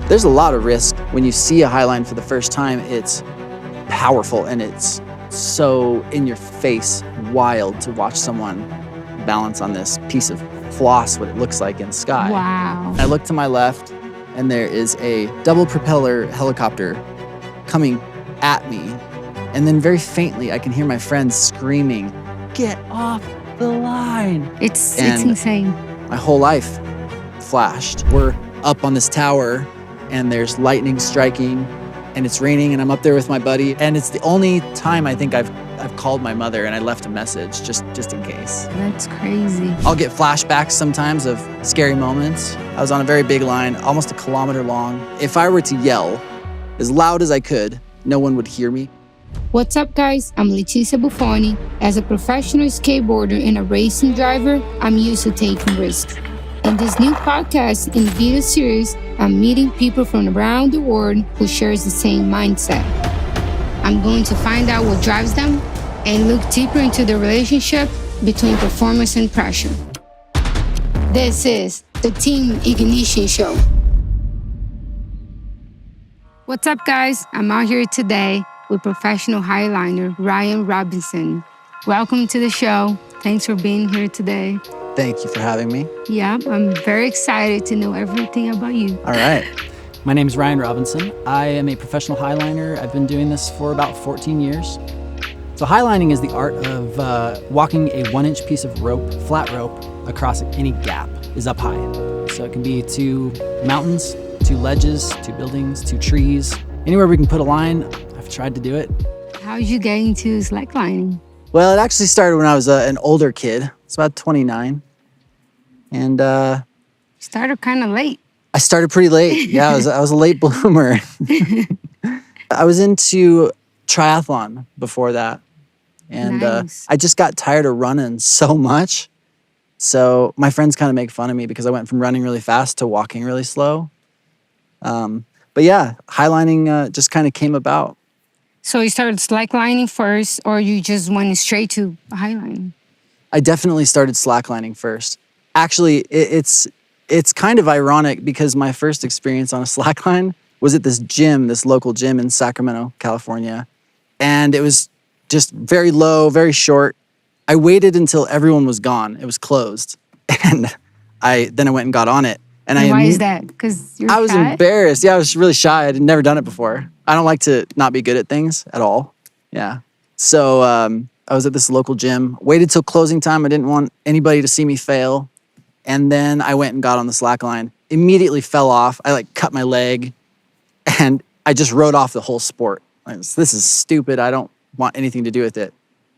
There's a lot of risk when you see a highline for the first time. It's powerful and it's so in your face, wild to watch someone balance on this piece of floss, what it looks like in the sky. Wow. I look to my left and there is a double propeller helicopter coming at me. And then very faintly, I can hear my friends screaming, "Get off the line." It's insane. My whole life flashed. We're up on this tower and there's lightning striking and it's raining and I'm up there with my buddy. And it's the only time I think I've called my mother and I left a message just in case. That's crazy. I'll get flashbacks sometimes of scary moments. I was on a very big line, almost a kilometer long. If I were to yell as loud as I could, no one would hear me. What's up, guys? I'm Leticia Bufoni. As a professional skateboarder and a racing driver, I'm used to taking risks. In this new podcast and video series, I'm meeting people from around the world who shares the same mindset. I'm going to find out what drives them and look deeper into the relationship between performance and pressure. This is the Team Ignition Show. What's up, guys? I'm out here today with professional highliner Ryan Robinson. Welcome to the show. Thanks for being here today. Thank you for having me. Yeah, I'm very excited to know everything about you. All right. My name is Ryan Robinson. I am a professional highliner. I've been doing this for about 14 years. So highlining is the art of walking a 1-inch piece of rope, flat rope, across any gap is up high. So it can be two mountains, two ledges, two buildings, two trees. Anywhere we can put a line, I've tried to do it. How did you get into slacklining? Well, it actually started when I was an older kid. It's about 29. And Started kind of late. I started pretty late. Yeah, I was a late bloomer. I was into triathlon before that. And Nice. I just got tired of running so much. So my friends kind of make fun of me because I went from running really fast to walking really slow. But yeah, highlining just kind of came about. So you started slacklining first, or you just went straight to highlining? I definitely started slacklining first. Actually, it's kind of ironic because my first experience on a slackline was at this local gym in Sacramento, California. And it was just very low, very short. I waited until everyone was gone. It was closed. And then I went and got on it. And Why is that? Because you're I was shy? embarrassed. Yeah, I was really shy. I'd never done it before. I don't like to not be good at things at all. Yeah. So I was at this local gym, waited till closing time. I didn't want anybody to see me fail. And then I went and got on the slack line, immediately fell off. I cut my leg and I just wrote off the whole sport. This is stupid. I don't want anything to do with it.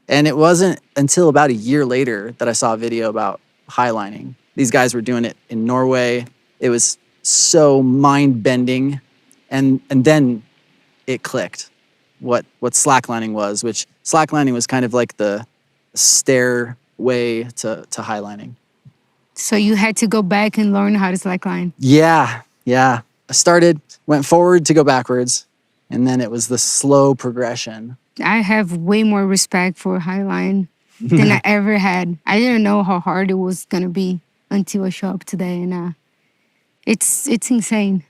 And it wasn't until about a year later that I saw a video about highlining. These guys were doing it in Norway. It was so mind-bending. And then it clicked what slacklining was, which slacklining was kind of like the stairway to highlining. So you had to go back and learn how to slackline. Yeah. I started, went forward to go backwards, and then it was the slow progression. I have way more respect for highline than I ever had. I didn't know how hard it was going to be until I show up today. And it's insane.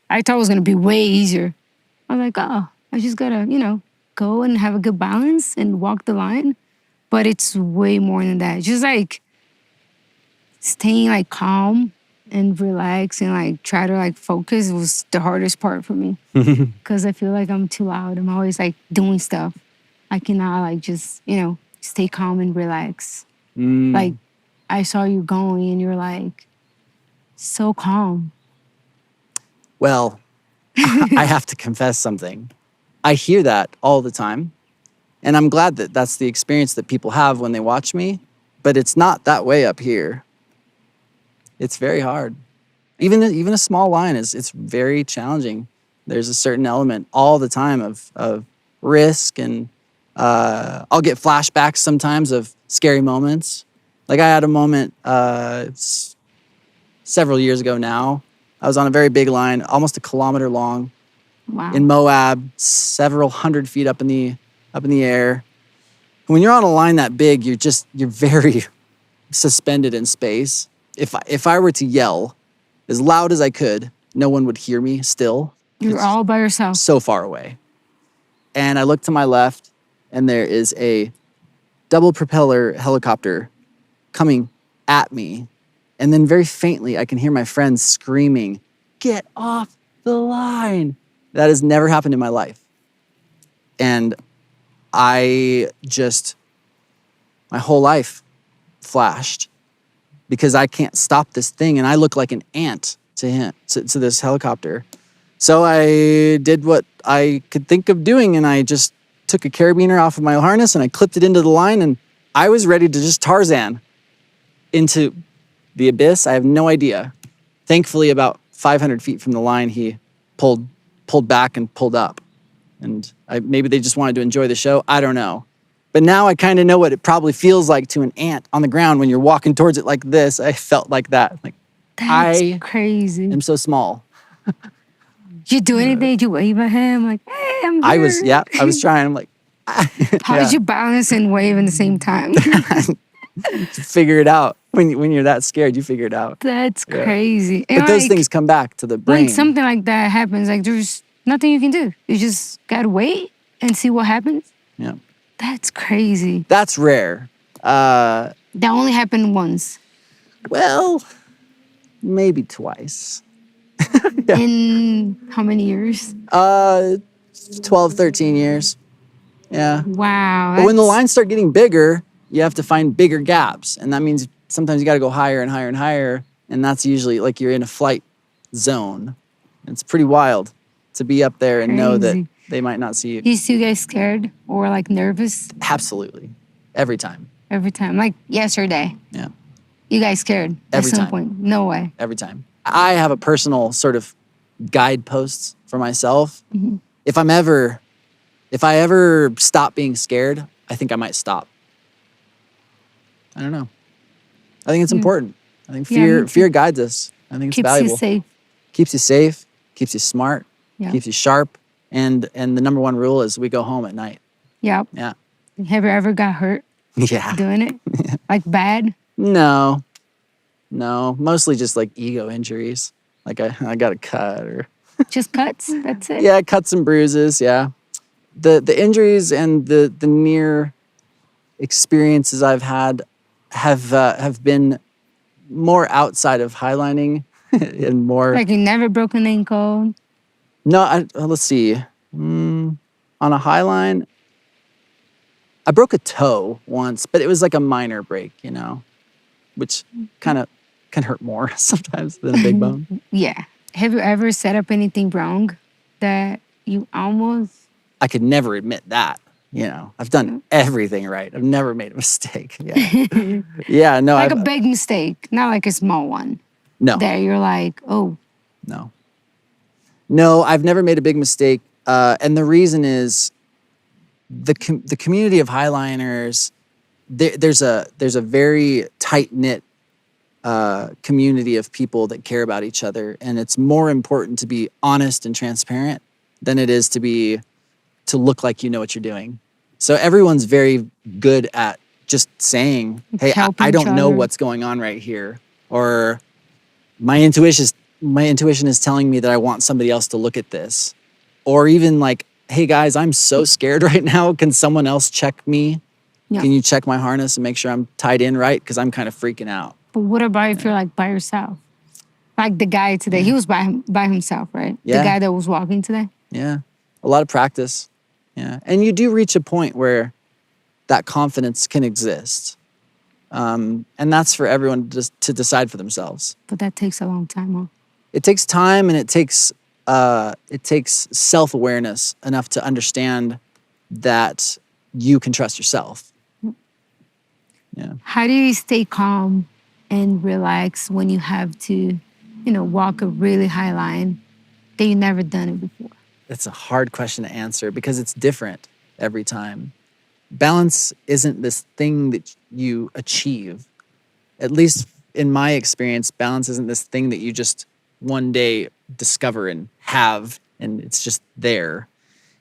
I thought it was going to be way easier. I was like, oh, I just got to, go and have a good balance and walk the line. But it's way more than that. Just staying calm and relax and try to focus was the hardest part for me. Because I feel like I'm too loud. I'm always doing stuff. I cannot just, stay calm and relax. I saw you going and you're so calm. Well, I have to confess something. I hear that all the time. And I'm glad that that's the experience that people have when they watch me. But it's not that way up here. It's very hard. Even a small line it's very challenging. There's a certain element all the time of risk, and I'll get flashbacks sometimes of scary moments. I had a moment several years ago now. I was on a very big line, almost a kilometer long. Wow. In Moab, several hundred feet up in the air. When you're on a line that big, you're very suspended in space. If I were to yell as loud as I could, no one would hear me still. You're It's all by yourself. so far away. And I look to my left, and there is a double propeller helicopter coming at me. And then very faintly, I can hear my friends screaming, "Get off the line." That has never happened in my life. And my whole life flashed because I can't stop this thing. And I look like an ant to this helicopter. So I did what I could think of doing, and I just took a carabiner off of my harness and I clipped it into the line, and I was ready to just Tarzan into the abyss. I have no idea. Thankfully, about 500 feet from the line, he pulled back and pulled up. And maybe they just wanted to enjoy the show. I don't know. But now I kind of know what it probably feels like to an ant on the ground when you're walking towards it like this. I felt like that. Like, That's I crazy. am so small. Did you do anything? Did you wave at him? Like, hey, I'm here. I was trying. I'm like, How did you balance and wave at the same time? figure it out. When you're that scared, you figure it out. That's crazy. But And those things come back to the brain. when something like that happens, like there's nothing you can do. You just gotta wait and see what happens. Yeah. That's crazy. That's rare. That only happened once. Well, maybe twice. In how many years? 12, 13 years. Yeah. Wow. But when the that's- lines start getting bigger, you have to find bigger gaps. And that means sometimes you got to go higher and higher and higher. And that's usually like you're in a flight zone. It's pretty wild to be up there and know that Crazy. they might not see you. You still get scared or like nervous Absolutely. Every time. every time? Like yesterday, Yeah. you guys scared Every at some time. point? No way. Every time. I have a personal sort of guideposts for myself. Mm-hmm. If I ever stop being scared, I think I might stop. I don't know. I think it's important. I think Yeah, me too. fear guides us. I think it's Keeps valuable. you safe. Keeps you safe, keeps you smart, Yeah. keeps you sharp. And the number one rule is we go home at night. Yep. Yeah. Have you ever got hurt Yeah. doing it? Like bad? No. Mostly just like ego injuries. Like I got a cut or Just cuts? That's it? yeah, cuts and bruises. Yeah. The injuries and the near experiences I've had have been more outside of highlining and more. Like you never broke an ankle? No, let's see. On a highline, I broke a toe once, but it was like a minor break, which kind of can hurt more sometimes than a big bone. Yeah. Have you ever set up anything wrong that you almost... I could never admit that. I've done everything right. I've never made a mistake. Yeah, yeah. No, Like a big mistake, not like a small one. no, That you're like, oh, no. I've never made a big mistake, and the reason is the community of highliners. There's a very tight knit community of people that care about each other, and it's more important to be honest and transparent than it is to look like you know what you're doing. So everyone's very good at just saying, "Hey, Helping I each don't know other. what's going on right here," or my intuition is telling me that I want somebody else to look at this, or even like, "Hey guys, I'm so scared right now. Can someone else check me? Yeah. Can you check my harness and make sure I'm tied in right? Because I'm kind of freaking out." but what about if you're like by yourself? Like the guy today, he was by himself, right? Yeah. The guy that was walking today? Yeah, a lot of practice. Yeah, and you do reach a point where that confidence can exist, and that's for everyone to decide for themselves. But that takes a long time, huh? It takes time, and it takes self-awareness enough to understand that you can trust yourself. Yeah. How do you stay calm and relax when you have to, walk a really high line that you've never done it before? It's a hard question to answer because it's different every time. Balance isn't this thing that you achieve. At least in my experience, balance isn't this thing that you just one day discover and have, and it's just there.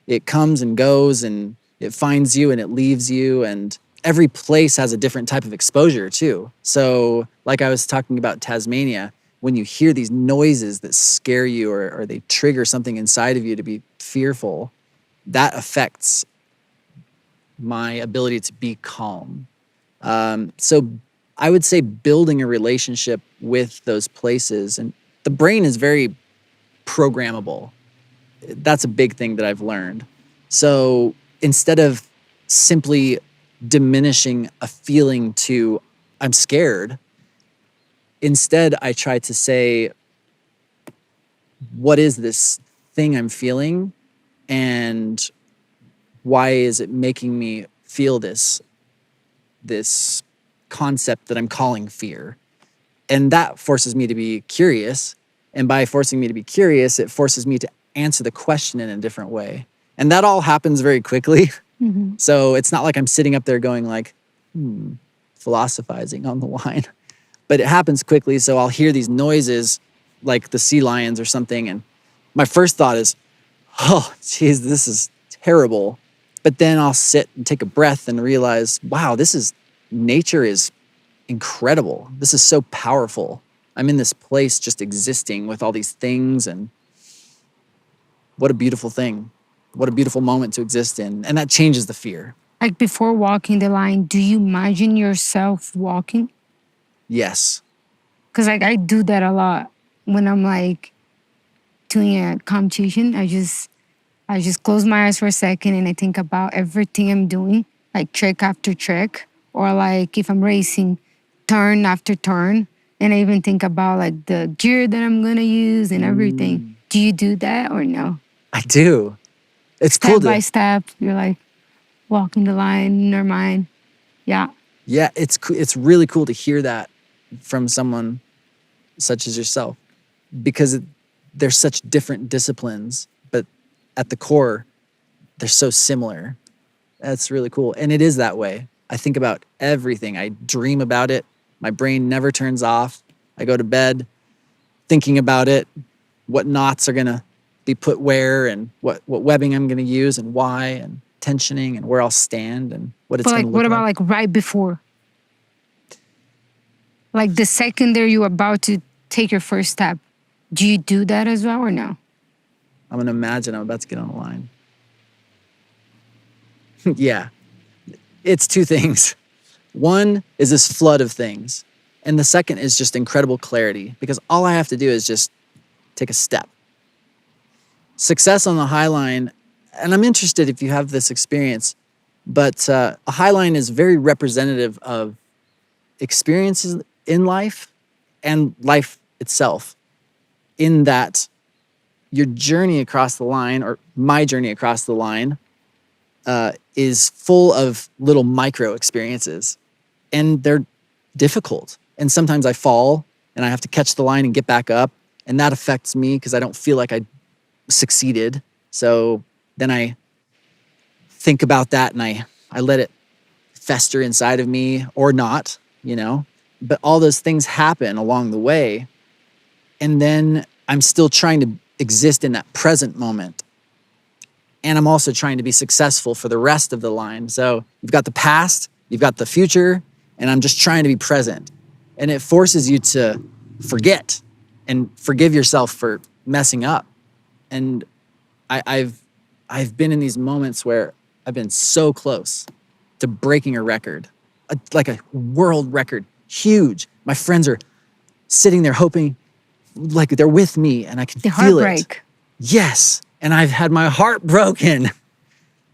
It comes and goes, and it finds you and it leaves you, and every place has a different type of exposure too. So like I was talking about Tasmania, when you hear these noises that scare you or they trigger something inside of you to be fearful, that affects my ability to be calm. So I would say building a relationship with those places, and the brain is very programmable. That's a big thing that I've learned. So instead of simply diminishing a feeling to I'm scared, instead I try to say, what is this thing I'm feeling, and why is it making me feel this concept that I'm calling fear? And that forces me to be curious. And by forcing me to be curious, it forces me to answer the question in a different way. And that all happens very quickly. Mm-hmm. So it's not like I'm sitting up there going like, philosophizing on the line. But it happens quickly. So I'll hear these noises like the sea lions or something. And my first thought is, oh, geez, this is terrible. But then I'll sit and take a breath and realize, wow, nature is incredible. This is so powerful. I'm in this place just existing with all these things, and what a beautiful thing. What a beautiful moment to exist in. And that changes the fear. Like before walking the line, do you imagine yourself walking? Yes. Because like I do that a lot when I'm like doing a competition. I just close my eyes for a second and I think about everything I'm doing, like trick after trick, or like if I'm racing, turn after turn. And I even think about like the gear that I'm gonna use and everything. Do you do that or no? I do. It's cool Step by step, you're like walking the line in your mind. Yeah. Yeah, it's really cool to hear that from someone such as yourself, because they're such different disciplines, but at the core, they're so similar. That's really cool. And it is that way. I think about everything. I dream about it. My brain never turns off. I go to bed thinking about it, what knots are going to be put where, and what webbing I'm going to use and why, and tensioning and where I'll stand and what it's But going like, to look what like. about like right before? Like the second there you're about to take your first step, do you do that as well or no? I'm going to imagine I'm about to get on the line. Yeah. It's two things. One is this flood of things. And the second is just incredible clarity, because all I have to do is just take a step. Success on the Highline, and I'm interested if you have this experience, but a Highline is very representative of experiences in life and life itself, in that your journey across the line, or my journey across the line, is full of little micro experiences, and they're difficult. And sometimes I fall and I have to catch the line and get back up, and that affects me because I don't feel like I succeeded. So then I think about that and I let it fester inside of me, or not, but all those things happen along the way. And then I'm still trying to exist in that present moment. And I'm also trying to be successful for the rest of the line. So you've got the past, you've got the future, and I'm just trying to be present. And it forces you to forget and forgive yourself for messing up. And I've been in these moments where I've been so close to breaking a record, like a world record, huge. My friends are sitting there hoping, like they're with me, and I can The feel heartbreak. it. Yes. And I've had my heart broken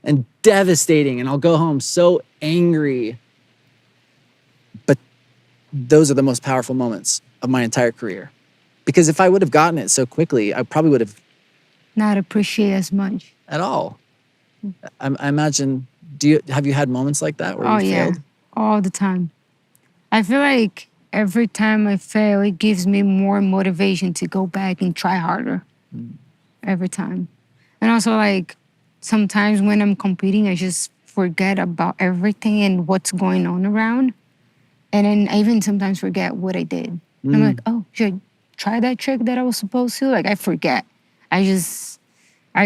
and devastating, and I'll go home so angry. But those are the most powerful moments of my entire career. Because if I would have gotten it so quickly, I probably would have Not appreciate as much. at all. I imagine, have you had moments like that where Oh you yeah, failed? all the time. I feel like every time I fail, it gives me more motivation to go back and try harder. Every time. And also like sometimes when I'm competing, I just forget about everything and what's going on around. And then I even sometimes forget what I did. I'm like, oh, should I try that trick that I was supposed to? Like I forget. I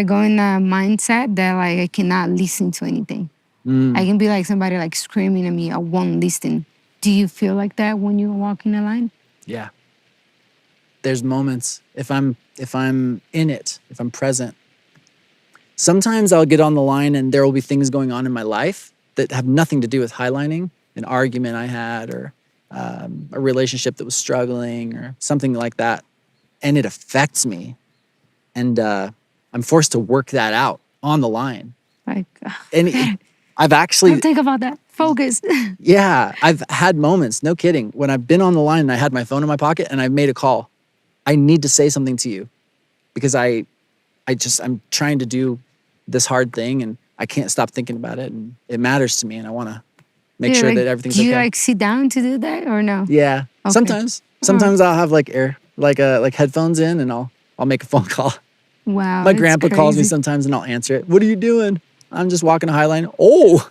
go in a mindset that like I cannot listen to anything. I can be like somebody like screaming at me, I won't listen. Do you feel like that when you're walking the line? Yeah. there's moments if I'm in it, if I'm present. Sometimes I'll get on the line and there will be things going on in my life that have nothing to do with highlining, an argument I had or a relationship that was struggling or something like that. And it affects me. And I'm forced to work that out on the line. Like, And I've actually... Don't think about that. Focus. Yeah, I've had moments, no kidding, when I've been on the line and I had my phone in my pocket and I made a call. I need to say something to you because I'm trying to do this hard thing and I can't stop thinking about it and it matters to me and I want to make sure that everything's okay. Do you like sit down to do that or no? Yeah, okay. Sometimes I'll have like headphones in and I'll make a phone call. Wow, my grandpa calls me sometimes and I'll answer it. What are you doing? I'm just walking a Highline. Oh,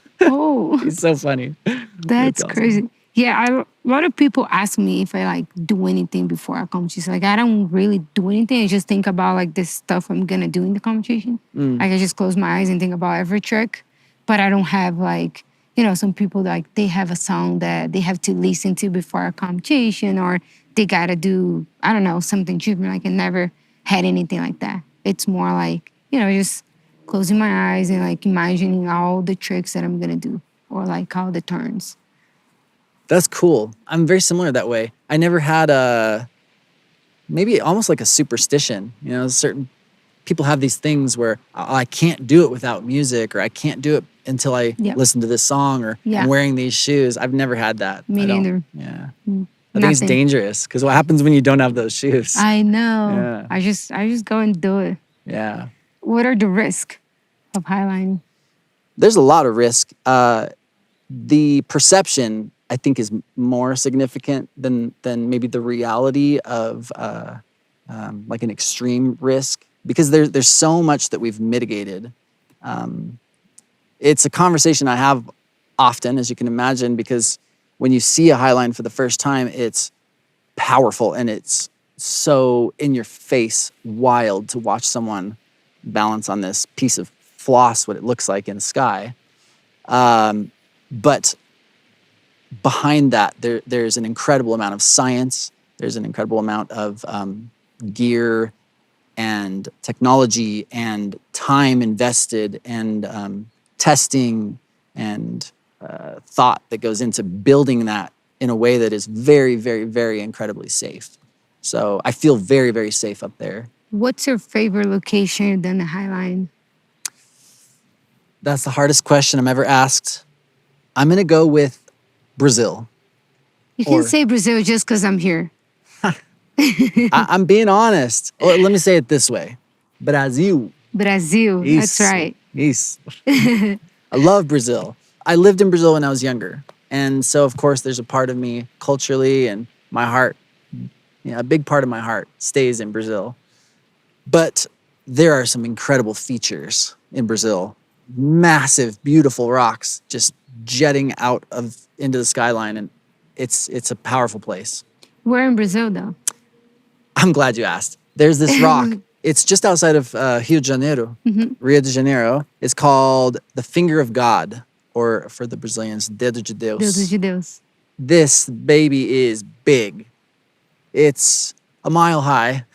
he's so funny. That's crazy. Yeah, a lot of people ask me if I like do anything before a competition. Like I don't really do anything. I just think about like this stuff I'm gonna do in the competition. Like I just close my eyes and think about every trick. But I don't have like, some people like they have a song that they have to listen to before a competition or they gotta do, I don't know, something different. Like I never had anything like that. It's more like, just closing my eyes and like imagining all the tricks that I'm gonna do or like all the turns. That's cool. I'm very similar that way. I never had maybe almost like a superstition. Certain people have these things where I can't do it without music or I can't do it until I listen to this song or I'm wearing these shoes. I've never had that. Me neither. Yeah. I think it's dangerous because what happens when you don't have those shoes? I know. Yeah. I just go and do it. Yeah. What are the risks of highlining? There's a lot of risk. The perception, I think, is more significant than maybe the reality of like an extreme risk because there's so much that we've mitigated. It's a conversation I have often, as you can imagine, because when you see a highline for the first time, it's powerful and it's so in your face, wild to watch someone balance on this piece of floss, what it looks like in the sky. But behind that, there's an incredible amount of science. There's an incredible amount of gear and technology and time invested and testing and thought that goes into building that in a way that is very, very, very incredibly safe. So I feel very, very safe up there. What's your favorite location than the Highline? That's the hardest question I'm ever asked. I'm going to go with Brazil. You can say Brazil just because I'm here. I'm being honest. Well, let me say it this way. Brazil. Brazil, that's right. Yes. I love Brazil. I lived in Brazil when I was younger. And so, of course, there's a part of me culturally and my heart, a big part of my heart stays in Brazil. But there are some incredible features in Brazil. Massive, beautiful rocks just jetting out into the skyline. And it's a powerful place. Where in Brazil, though? I'm glad you asked. There's this rock. It's just outside of Rio de Janeiro, Rio de Janeiro. It's called the Finger of God, or for the Brazilians, Dedo de Deus. Dedo de Deus. This baby is big. It's a mile high.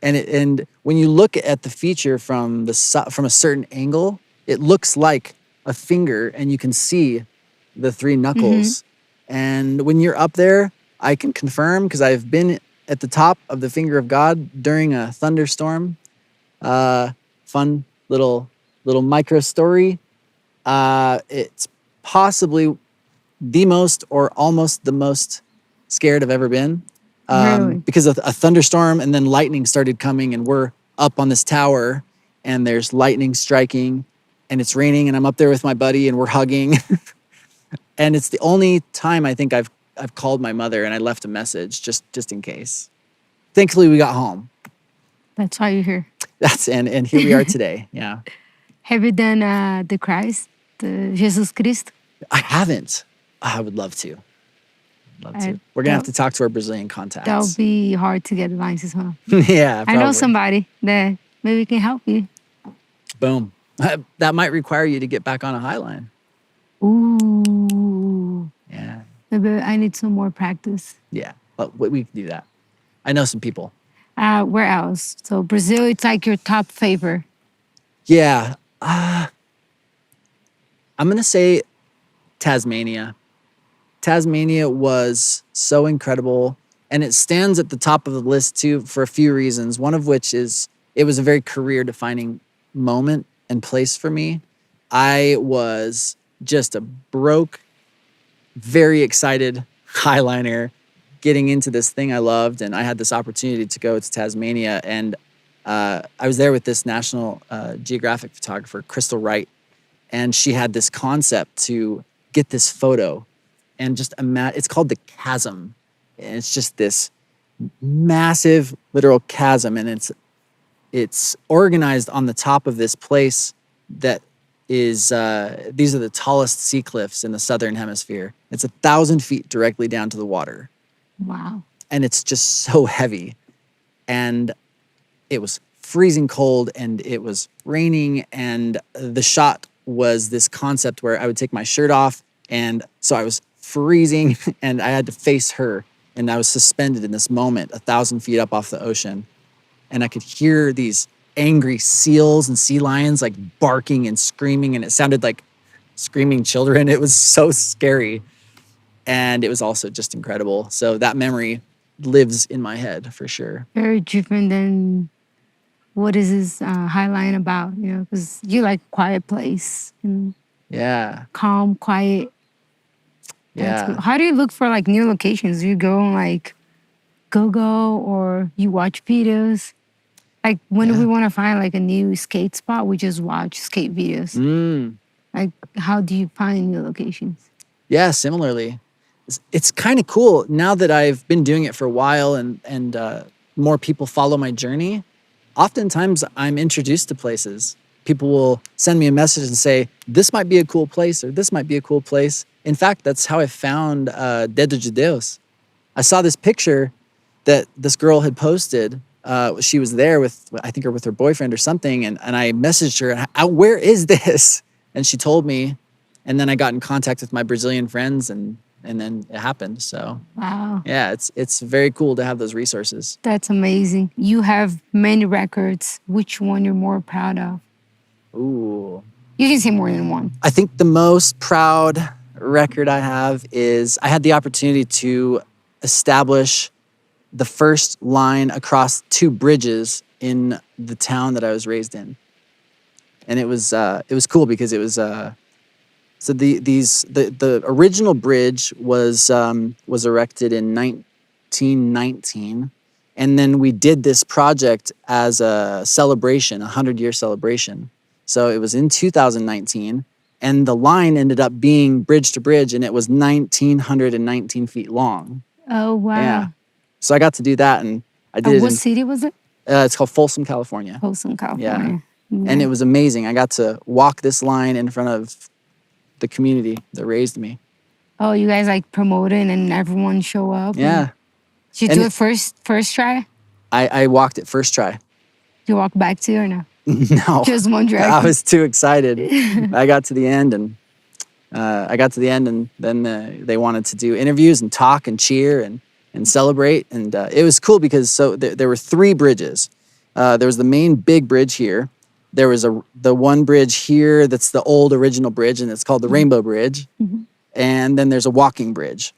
And when you look at the feature from a certain angle, it looks like a finger and you can see the three knuckles. And when you're up there, I can confirm, because I've been at the top of the Finger of God during a thunderstorm. Fun little micro story. It's possibly the most or almost the most scared I've ever been. Really? Because of a thunderstorm and then lightning started coming and we're up on this tower and there's lightning striking and it's raining and I'm up there with my buddy and we're hugging. And it's the only time I think I've called my mother and I left a message just in case. Thankfully, we got home. That's why you're here. And here we are today. Yeah. Have you done the Christ, the Jesus Christ? I haven't. I would love to. We're gonna have to talk to our Brazilian contacts. That'll be hard to get the license, huh? Yeah, probably. I know somebody that maybe can help you. Boom. That might require you to get back on a Highline. Ooh. Yeah. Maybe I need some more practice. Yeah, but we can do that. I know some people. Where else? So Brazil, it's like your top favorite. Yeah. I'm going to say Tasmania. Tasmania was so incredible, and it stands at the top of the list too for a few reasons. One of which is it was a very career defining moment and place for me. I was just a broke, very excited highliner getting into this thing I loved, and I had this opportunity to go to Tasmania, and I was there with this National Geographic photographer, Crystal Wright, and she had this concept to get this photo, and just it's called the chasm, and it's just this massive literal chasm, and it's organized on the top of this place that is these are the tallest sea cliffs in the southern hemisphere. It's 1,000 feet directly down to the water. Wow. And it's just so heavy, and it was freezing cold, and it was raining, and the shot was this concept where I would take my shirt off, and so I was freezing and I had to face her, and I was suspended in this moment 1,000 feet up off the ocean, and I could hear these angry seals and sea lions like barking and screaming, and it sounded like screaming children. It was so scary, and it was also just incredible. So that memory lives in my head for sure. Very different than what is this Highline about, you know, because you like quiet place and Yeah. calm, quiet. That's Yeah. cool. How do you look for like new locations? Do you go on like Go or you watch videos? Like when Yeah. we want to find like a new skate spot, we just watch skate videos. Like how do you find new locations? Yeah, similarly. It's kind of cool now that I've been doing it for a while, and more people follow my journey. Oftentimes I'm introduced to places. People will send me a message and say, this might be a cool place, or this might be a cool place. In fact, that's how I found daredevils. I saw this picture that this girl had posted. She was there with, I think, with her boyfriend or something. And I messaged her, where is this? And she told me. And then I got in contact with my Brazilian friends, and then it happened. So Wow. yeah, it's very cool to have those resources. That's amazing. You have many records. Which one you're more proud of? Ooh. You can say more than one. I think the most proud record I have is I had the opportunity to establish the first line across 2 bridges in the town that I was raised in. And it was cool because it was so the original bridge was erected in 1919, and then we did this project as a celebration, a 100-year celebration. So it was in 2019, and the line ended up being bridge to bridge, and it was 1,919 feet long. Oh, wow. Yeah. So I got to do that, and I did it. What city was it? It's called Folsom, California. Folsom, California. Yeah. And it was amazing. I got to walk this line in front of the community that raised me. Oh, you guys like promoting and everyone show up? Yeah. Did you do it first try? I walked it first try. You walk back too or no? No. Just one drag? I was too excited. I got to the end, and then they wanted to do interviews and talk and cheer and celebrate. And it was cool because there were 3 bridges. There was the main big bridge here. There was the one bridge here that's the old original bridge, and it's called the Rainbow Bridge. Mm-hmm. And then there's a walking bridge.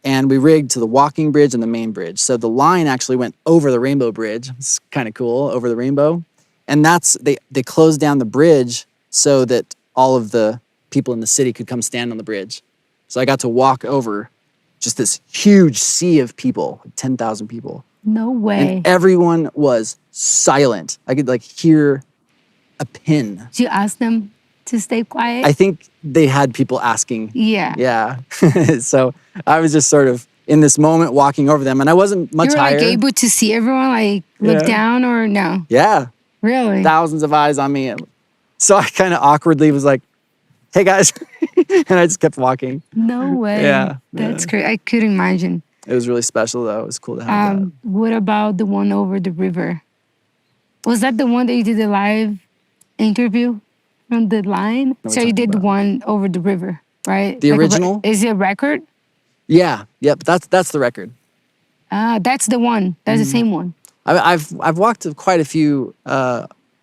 And we rigged to the walking bridge and the main bridge. So the line actually went over the Rainbow Bridge. It's kind of cool, over the rainbow. And they closed down the bridge so that all of the people in the city could come stand on the bridge. So I got to walk over just this huge sea of people, 10,000 people. No way. And everyone was silent. I could hear a pin. Did you ask them to stay quiet? I think they had people asking. Yeah. Yeah. So I was just sort of in this moment walking over them, and I wasn't much higher. You were able to see everyone, look down or no? Yeah. Really? Thousands of eyes on me. So I kind of awkwardly was like, hey guys. And I just kept walking. No way. Yeah. That's great. I could imagine. It was really special though. It was cool to have that. What about the one over the river? Was that the one that you did the live interview from the line? So you did one over the river, right? The original? Is it a record? Yeah. Yep. That's the record. That's the one. That's the same one. I've walked quite a few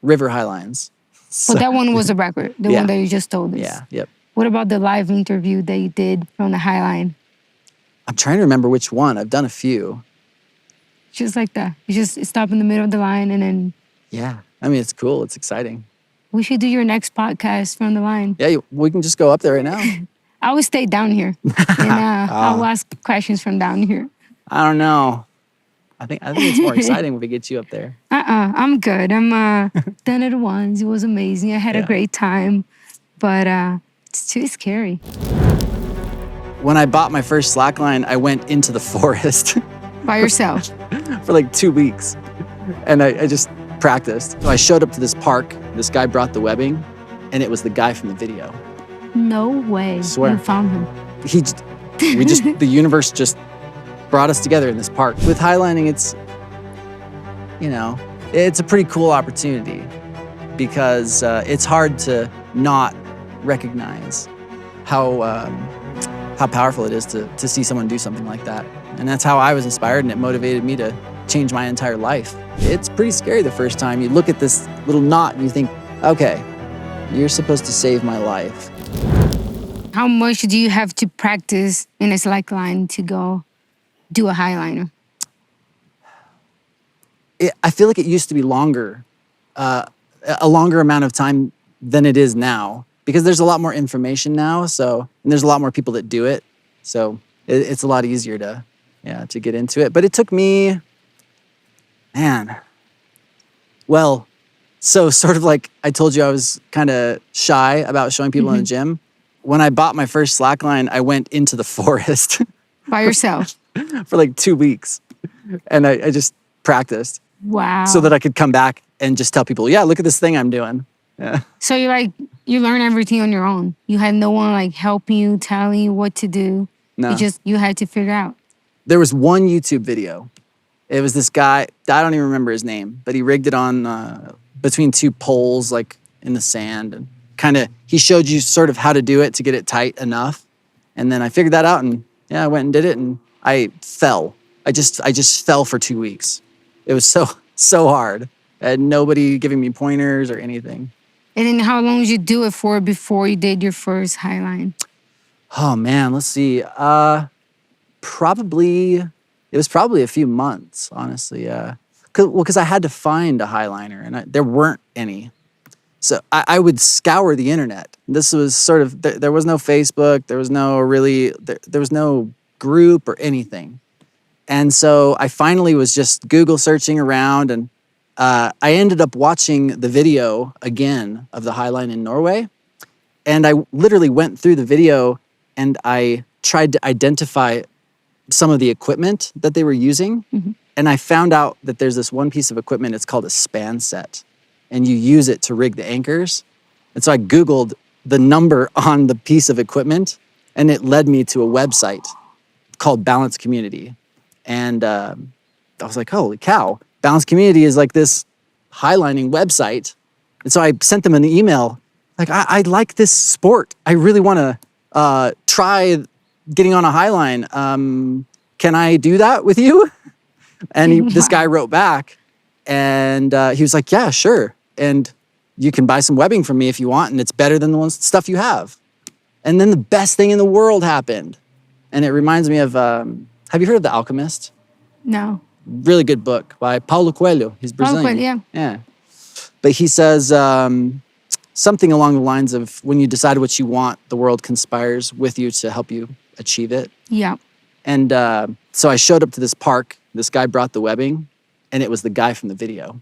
river highlines. So, But that one was a record, the Yeah. one that you just told us. yeah, yep. What about the live interview that you did from the Highline? I'm trying to remember which one. I've done a few. Just like that. You just stop in the middle of the line and then Yeah. I mean, it's cool. It's exciting. we should do your next podcast from the line. Yeah, we can just go up there right now. I will stay down here and I'll ask questions from down here. I don't know. I think it's more exciting if we get you up there. I'm good. I'm done it once. It was amazing. I had a Yeah. great time, but it's too scary. When I bought my first slackline, I went into the forest By yourself. for like 2 weeks, and I just practiced. So I showed up to this park. This guy brought the webbing, and it was the guy from the video. No way. Swear. You found him. The universe just brought us together in this park. With highlining, it's a pretty cool opportunity because it's hard to not recognize how powerful it is to see someone do something like that. And that's how I was inspired, and it motivated me to change my entire life. It's pretty scary the first time you look at this little knot and you think, okay, you're supposed to save my life. How much do you have to practice in a slackline to go do a highliner? I feel like it used to be longer, a longer amount of time than it is now, because there's a lot more information now. And there's a lot more people that do it. So it's a lot easier to get into it. But it took me, so sort of like I told you, I was kind of shy about showing people in the gym. When I bought my first slackline, I went into the forest By yourself. for like 2 weeks, and I just practiced. Wow. So that I could come back and just tell people, yeah, look at this thing I'm doing. Yeah. So you learn everything on your own. You had no one like helping you, telling you what to do. No. You had to figure out. There was one YouTube video. It was this guy, I don't even remember his name, but he rigged it on between two poles, like in the sand, and he showed you sort of how to do it to get it tight enough. And then I figured that out, and I went and did it, and I fell. I just fell for 2 weeks. It was so hard. I had nobody giving me pointers or anything. And then how long did you do it for before you did your first highline? Oh man, let's see. It was probably a few months, honestly. Because I had to find a highliner, and there weren't any. So I would scour the internet. This was sort of, there was no Facebook, there was no group or anything. And so I finally was just Google searching around, and I ended up watching the video again of the Highline in Norway. And I literally went through the video and I tried to identify some of the equipment that they were using. Mm-hmm. And I found out that there's this one piece of equipment, it's called a span set. And you use it to rig the anchors. And so I Googled the number on the piece of equipment, and it led me to a website called Balance Community. And I was like, holy cow, Balance Community is like this highlining website. And so I sent them an email, like, I like this sport. I really want to try getting on a highline. Can I do that with you? And this guy wrote back, and he was like, yeah, sure. And you can buy some webbing from me if you want, and it's better than the stuff you have. And then the best thing in the world happened. And it reminds me of, have you heard of The Alchemist? No. Really good book by Paulo Coelho. He's Brazilian. Paulo Coelho, yeah. But he says something along the lines of, when you decide what you want, the world conspires with you to help you achieve it. Yeah. And so I showed up to this park. This guy brought the webbing, and it was the guy from the video.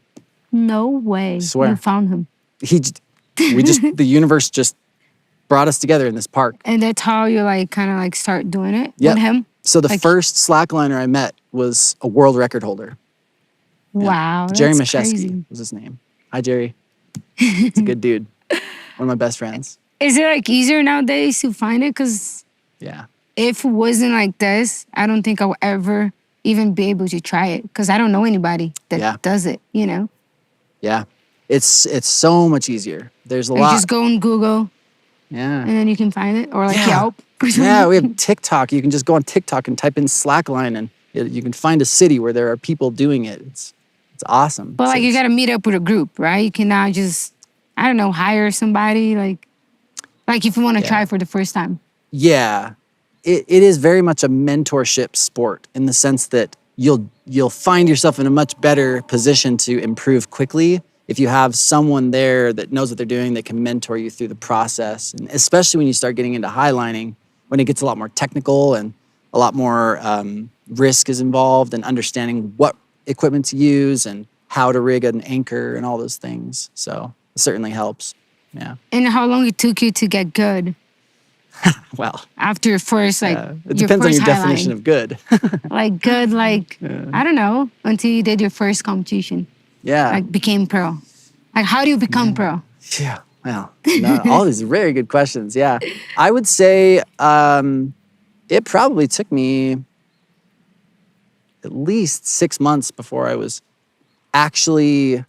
No way. Swear. You found him. The universe just brought us together in this park. And that's how you start doing it with him? So the first slackliner I met was a world record holder. Wow, Jerry that's Mashesky crazy. was his name. Hi, Jerry. He's a good dude. One of my best friends. Is it easier nowadays to find it? Because if it wasn't like this, I don't think I would ever even be able to try it, because I don't know anybody that does it, you know? Yeah. It's so much easier. There's a lot. You just go on Google. Yeah. And then you can find it, or Yelp. Yeah, we have TikTok. You can just go on TikTok and type in slackline, and you can find a city where there are people doing it. It's awesome. But like, you got to meet up with a group, right? You cannot just, I don't know, hire somebody like if you want to try for the first time. Yeah, it is very much a mentorship sport in the sense that you'll find yourself in a much better position to improve quickly if you have someone there that knows what they're doing, that can mentor you through the process. And especially when you start getting into highlining, when it gets a lot more technical and a lot more risk is involved, and understanding what equipment to use and how to rig an anchor and all those things. So it certainly helps. Yeah. And how long it took you to get good? Well, after your first, it depends on your definition of good. Like good, like, I don't know, until you did your first competition. Yeah. Like became pro. Like, how do you become pro? Yeah. Well, all these very good questions. Yeah. I would say it probably took me at least 6 months before I was actually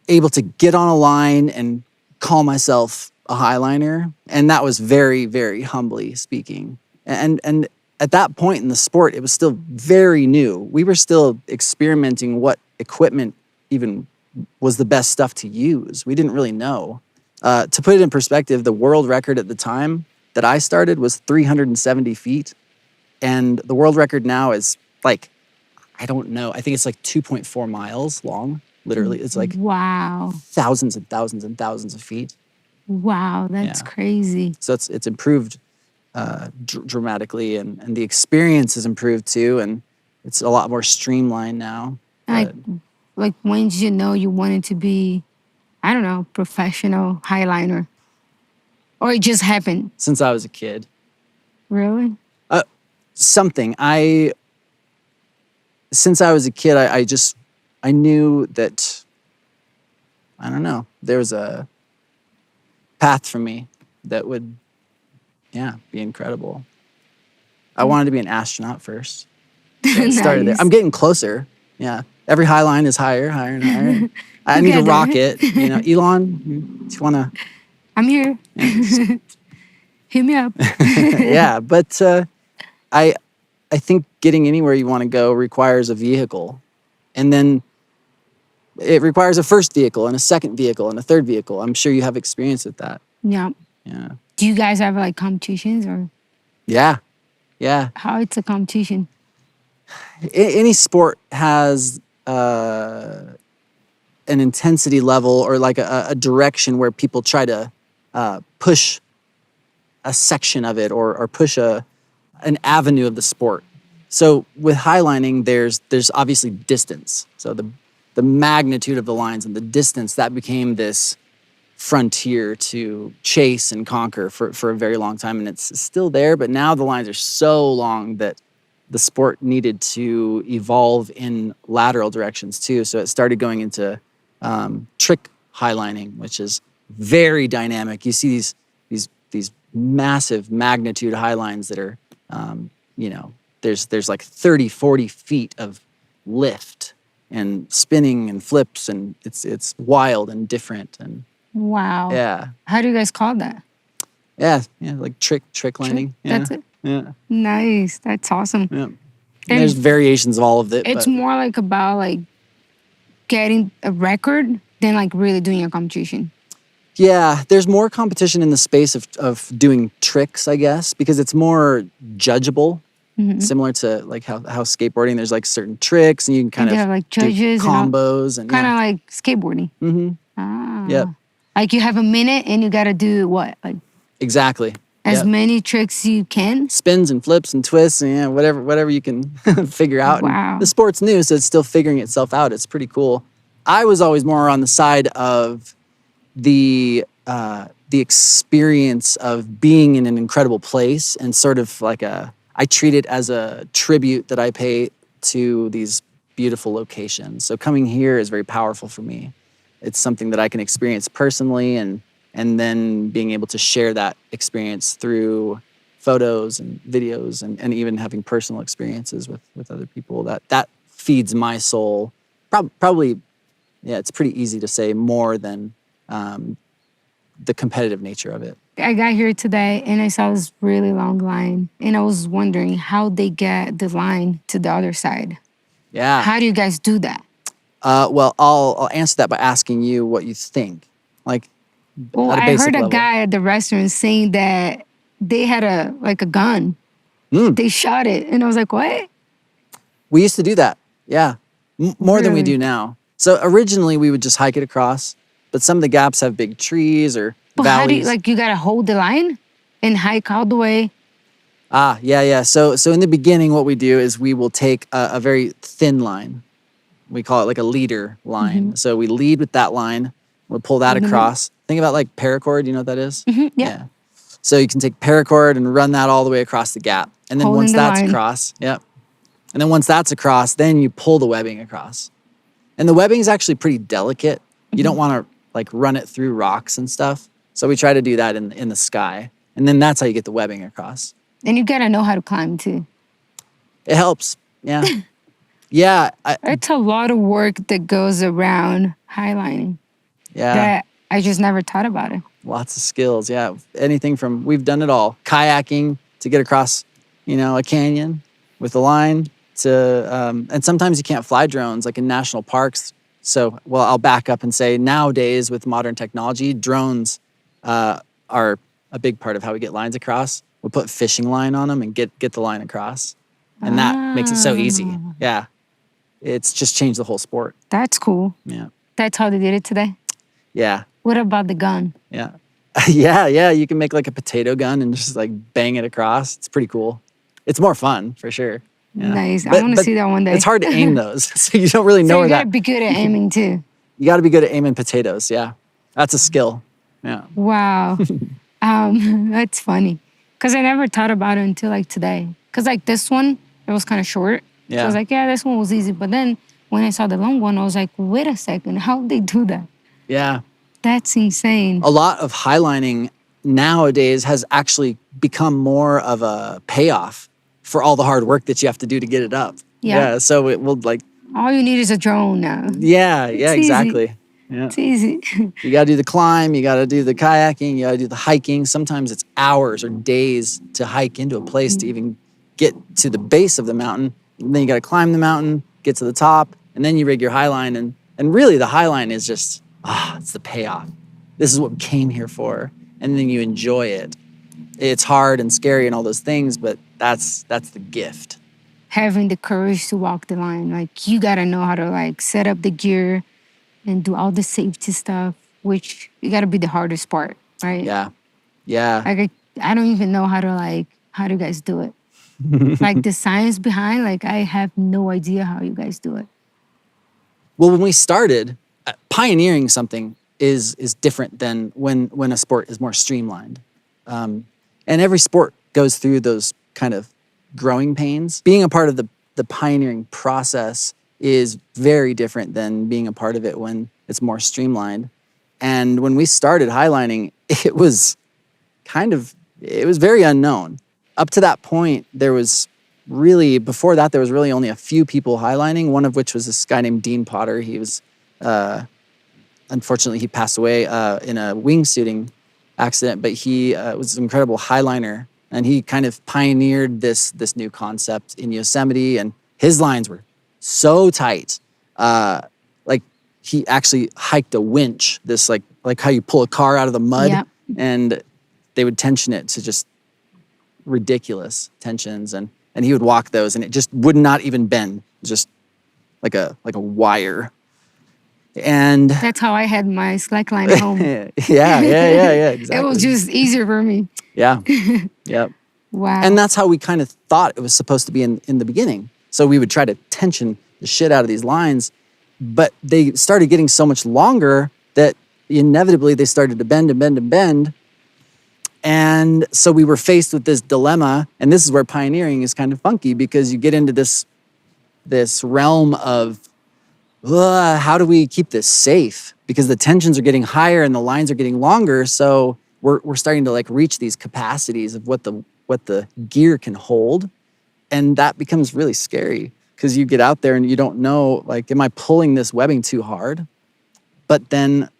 able to get on a line and call myself a highliner. And that was very, very humbly speaking. And at that point in the sport, it was still very new. We were still experimenting what equipment even was the best stuff to use. We didn't really know. To put it in perspective, the world record at the time that I started was 370 feet. And the world record now is like, I don't know, I think it's like 2.4 miles long. Literally, it's like thousands and thousands and thousands of feet. Wow, that's crazy. So it's improved dramatically, and the experience has improved too, and it's a lot more streamlined now. Like when did you know you wanted to be, I don't know, professional highliner? Or it just happened? Since I was a kid. Really? Since I was a kid, I knew that, I don't know, there was a path for me that would, be incredible. I wanted to be an astronaut first. So I started there. I'm getting closer. Yeah. Every high line is higher and higher. I need a rocket. Elon, do you want to? I'm here. Yeah, hit me up. Yeah, but I think getting anywhere you want to go requires a vehicle. And then it requires a first vehicle and a second vehicle and a third vehicle. I'm sure you have experience with that. Yeah. Yeah. Do you guys have like competitions or? Yeah. Yeah. How it's a competition? Any sport has an intensity level or like a direction where people try to push a section of it or push an avenue of the sport. So with highlining, there's obviously distance. So the magnitude of the lines and the distance, that became this frontier to chase and conquer for a very long time. And it's still there, but now the lines are so long that the sport needed to evolve in lateral directions too. So it started going into trick highlining, which is very dynamic. You see these massive magnitude highlines that are, there's like 30, 40 feet of lift and spinning and flips, and it's wild and different. And wow. Yeah. How do you guys call that? Yeah, like trick landing. Yeah. That's it? Yeah. Nice. That's awesome. Yeah. And there's variations of all of it. It's more like about like getting a record than like really doing a competition. Yeah, there's more competition in the space of doing tricks, I guess, because it's more judgeable. Mm-hmm. Similar to like how skateboarding, there's like certain tricks and you can kind of have like judges do combos and kind of like skateboarding. Mm-hmm. Ah. Yep. Like you have a minute and you got to do what? Like exactly. As many tricks you can. Spins and flips and twists and whatever you can figure out. Wow. And the sport's new, so it's still figuring itself out. It's pretty cool. I was always more on the side of the experience of being in an incredible place, and sort of like I treat it as a tribute that I pay to these beautiful locations. So coming here is very powerful for me. It's something that I can experience personally, and then being able to share that experience through photos and videos and even having personal experiences with other people. That feeds my soul. Probably, yeah, it's pretty easy to say more than the competitive nature of it. I got here today and I saw this really long line, and I was wondering how they get the line to the other side. Yeah. How do you guys do that? Well, I'll answer that by asking you what you think, like Well, at a I basic heard a level. guy at the restaurant saying that they had a gun. Mm. They shot it, and I was like, "What?" We used to do that, yeah, more than we Really? do now. So originally we would just hike it across, but some of the gaps have big trees or But how do you valleys. you gotta hold the line and hike all the way? Yeah. So in the beginning, what we do is we will take a very thin line. We call it like a leader line. So we lead with that line. We'll pull that Holding it. across. Think about like paracord. You know what that is? Yeah. So you can take paracord and run that all the way across the gap. And then Holding once the that's line. across, And then once that's across, then you pull the webbing across. And the webbing is actually pretty delicate. You don't want to like run it through rocks and stuff. So we try to do that in the sky. And then that's how you get the webbing across. And you gotta know how to climb too. It helps. Yeah. Yeah. It's a lot of work that goes around highlining Yeah. that I just never thought about it. Lots of skills. Yeah. Anything from, we've done it all. Kayaking to get across, a canyon with the line to, and sometimes you can't fly drones like in national parks. So, well, I'll back up and say nowadays with modern technology, drones are a big part of how we get lines across. We'll put fishing line on them and get the line across. And that makes it so easy. Yeah. It's just changed the whole sport. That's cool. Yeah. That's how they did it today. Yeah. What about the gun? Yeah. Yeah. You can make like a potato gun and just like bang it across. It's pretty cool. It's more fun for sure. Yeah. Nice. I want to see that one day. It's hard to aim those. So you don't really know So where you that. gotta be good at aiming too. You got to be good at aiming potatoes. Yeah. That's a skill. Yeah. Wow. That's funny. Because I never thought about it until like today. Because like this one, it was kind of short. So I was like, yeah, this one was easy. But then when I saw the long one, I was like, wait a second, how'd they do that? Yeah. That's insane. A lot of highlining nowadays has actually become more of a payoff for all the hard work that you have to do to get it up. Yeah. So it will like. All you need is a drone now. Yeah. It's Exactly. Yeah. It's easy. You got to do the climb, you got to do the kayaking, you got to do the hiking. Sometimes it's hours or days to hike into a place to even get to the base of the mountain. And then you got to climb the mountain, get to the top, and then you rig your highline. And really the highline is just, it's the payoff. This is what we came here for. And then you enjoy it. It's hard and scary and all those things, but that's the gift. Having the courage to walk the line. Like you gotta know how to like set up the gear and do all the safety stuff, which you gotta be the hardest part, right? Yeah. Yeah. Like I don't even know how do you guys do it? Like the science behind, like I have no idea how you guys do it. Well, when we started, pioneering something is different than when a sport is more streamlined. And every sport goes through those kind of growing pains. Being a part of the pioneering process is very different than being a part of it when it's more streamlined. And when we started highlining, it was very unknown. Up to that point, before that, there was really only a few people highlining, one of which was this guy named Dean Potter. He was, unfortunately, he passed away in a wingsuiting accident, but he was an incredible highliner. And he kind of pioneered this new concept in Yosemite, and his lines were so tight. Like he actually hiked a winch, this like how you pull a car out of the mud, and they would tension it to just ridiculous tensions, and he would walk those, and it just would not even bend, just like a wire. And that's how I had my slackline at home. Yeah, exactly. It was just easier for me. Yeah. Yep. Wow. And that's how we kind of thought it was supposed to be in the beginning. So we would try to tension the shit out of these lines, but they started getting so much longer that inevitably they started to bend and bend and bend. And so we were faced with this dilemma, and this is where pioneering is kind of funky, because you get into this realm of how do we keep this safe? Because the tensions are getting higher and the lines are getting longer. So we're starting to like reach these capacities of what the gear can hold. And that becomes really scary, because you get out there and you don't know, like, am I pulling this webbing too hard? But then,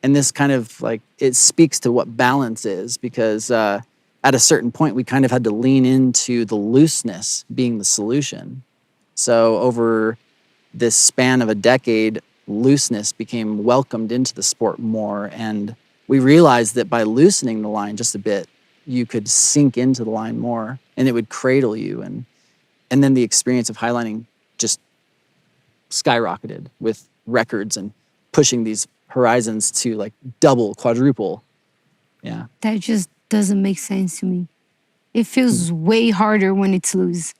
and this kind of like, it speaks to what balance is, because at a certain point, we kind of had to lean into the looseness being the solution. So over this span of a decade, looseness became welcomed into the sport more. And we realized that by loosening the line just a bit, you could sink into the line more and it would cradle you. And then the experience of highlining just skyrocketed with records and pushing these horizons to like double, quadruple. Yeah. That just doesn't make sense to me. It feels way harder when it's loose.